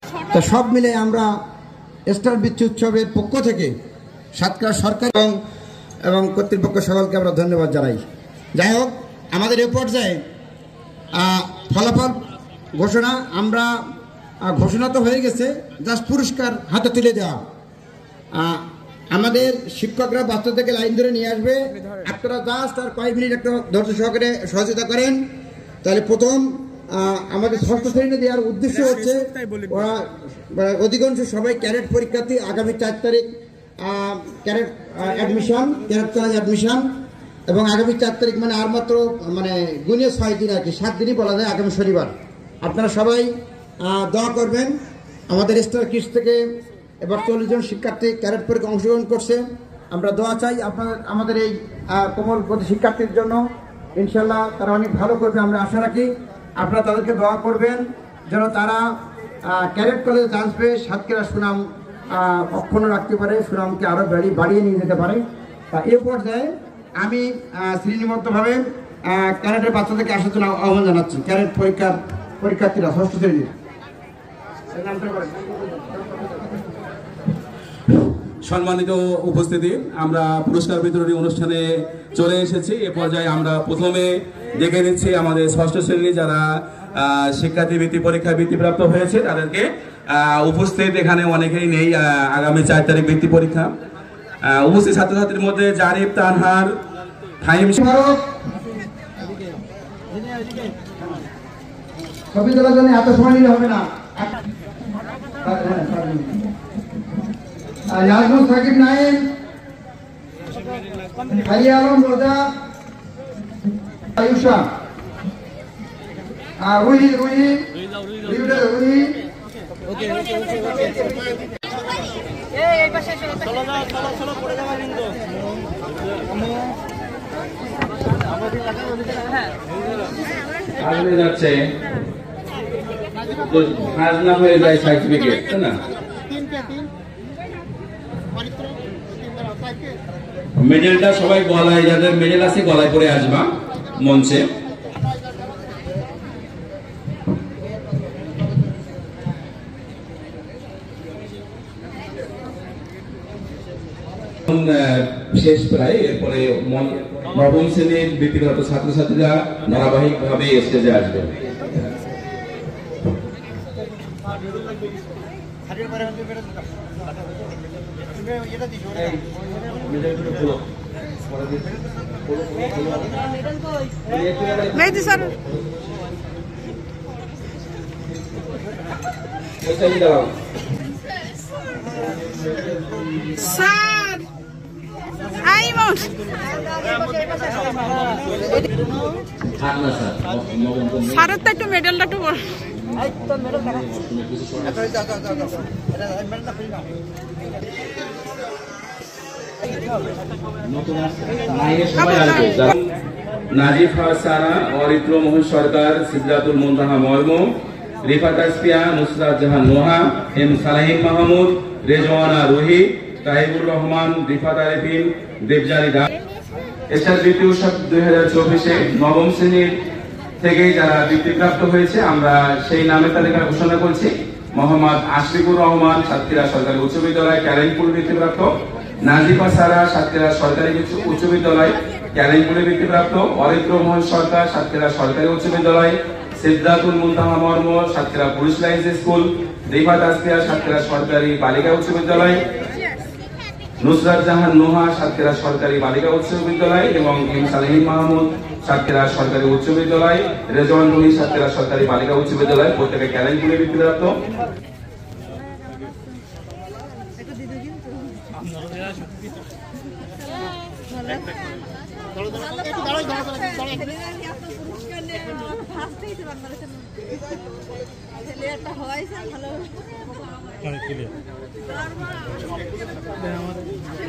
তো সব মিলে আমরা স্টার বৃত্তি উৎসবের পক্ষ থেকে সাতক্ষীরা সরকার এবং কর্তৃপক্ষ সকলকে আমরা ধন্যবাদ জানাই। যাই হোক, আমাদের এ পর্যায়ে ফলাফল ঘোষণা আমরা ঘোষণা তো হয়ে গেছে, জাস্ট পুরস্কার হাতে তুলে দেওয়া। আমাদের শিক্ষকরা বাচ্চা থেকে লাইন ধরে নিয়ে আসবে, আপনারা জাস্ট আর কয়েক মিনিট একটা ধৈর্য সহকারে সহযোগিতা করেন। তাহলে প্রথম আমাদের ষষ্ঠ শ্রেণী দেওয়ার উদ্দেশ্য হচ্ছে ওরা অধিকাংশ সবাই ক্যাডেট পরীক্ষার্থী। আগামী 4 তারিখ ক্যাডেট কলেজ অ্যাডমিশন, এবং আগামী 4 তারিখ মানে আর মাত্র গুনে 6 দিন আর কি, 7 দিনই বলা যায়, আগামী শনিবার। আপনারা সবাই দোয়া করবেন। আমাদের স্টার কিডস থেকে এবার 40 জন শিক্ষার্থী ক্যাডেট পরীক্ষায় অংশগ্রহণ করছে। আমরা দোয়া চাই আমাদের এই কোমলমতি শিক্ষার্থীর জন্য। ইনশাল্লাহ তারা অনেক ভালো করবে, আমরা আশা রাখি। আপনারা তাদেরকে দোয়া করবেন যেন তারা ক্যাডেট কলেজে চান্স পেয়ে সাতক্ষীরা সুনাম অক্ষুণ্ণ রাখতে পারে, সুনামকে আরও বাড়িয়ে নিয়ে যেতে পারে। তা এ পর্যায়ে আমি শ্রেণীবদ্ধভাবে ক্যাডেটের বাচ্চাদেরকে আসার জন্য আহ্বান জানাচ্ছি। ক্যাডেট পরীক্ষার্থীরা ষষ্ঠ শ্রেণীর সম্মানিত উপস্থিতি, আমরা পুরস্কার বিতরণী অনুষ্ঠানে চলে এসেছি। এ পর্যায়ে আমরা প্রথমে দেখে নিচ্ছি আমাদের ষষ্ঠ শ্রেণী যারা শিক্ষার্থী বৃত্তি পরীক্ষায় বৃত্তিপ্রাপ্ত হয়েছে তাদেরকে। উপস্থিত এখানে অনেকেই নেই, আগামী 4 তারিখ বৃত্তি পরীক্ষা। উপস্থিত ছাত্রছাত্রীর মধ্যে জারিফ, তানহার, ফাহিম। ছবি তোলার জন্য এত সময় নিলে হবে না। নাজমুল সাকিব নাইম, হারিয়া আলম রোজা, আয়ুষা, রুহি যাচ্ছে খাজনা হয়ে যায় সার্টিফিকেট, তাই না? মেডেলটা সবাই গলায়, যাদের মেডেল আছে গলায় পরে আসবা মঞ্চে। শেষ প্রায়, এরপরে নবম শ্রেণীর বৃত্তিপ্রাপ্ত ছাত্রছাত্রীরা ধারাবাহিকভাবে স্টেজে আসবে। স্যারের তো একটু মেডেলটা একটু নাজিফা সারা, অরিত্র মোহন সরকার, সিদ্ধাতুল মুনতাহা মর্ম, রিফাত আসফিয়া, নুসরাত জাহান নোহা, এম সালাহিন মাহমুদ, রেজওয়ানা রুহি, তাহিবুর রহমান, রিফাত আরিফিন, দেবজানি দাস। এছাড়া বৃত্তি উৎসব 2024-এ নবম শ্রেণীর থেকে যারা বৃত্তিপ্রাপ্ত হয়েছে আমরা সেই নামের তালিকা ঘোষণা করছি। মোহাম্মদ আশরিকুর রহমান, সাতক্ষীরা সরকারি উচ্চ বিদ্যালয় ক্যারেনপুরে বৃত্তিপ্রাপ্ত। নাজিফা সারা, সাতক্ষীরা সরকারি উচ্চ বিদ্যালয় ক্যারেনপুরে বৃত্তিপ্রাপ্ত। অরিত্র মোহন সরকার, সাতক্ষীরা সরকারি উচ্চ বিদ্যালয়। Siddhatul Muntaha Marma, Satkhira police lines school. Rifat Asfia, Satkhira সরকারি বালিকা উচ্চ বিদ্যালয়। নুসরাত জাহান নোহা, সাতক্ষীরা সরকারি বালিকা উচ্চ বিদ্যালয় এবং এম সালাহিন মাহমুদ, সাতক্ষীরা সরকারি উচ্চ বিদ্যালয়। রেজওয়ান রুহি, সাতক্ষীরা সরকারি বালিকা উচ্চ বিদ্যালয়, প্রত্যেকে ক্যারেনপুরে বৃত্তিপ্রাপ্ত। ভালো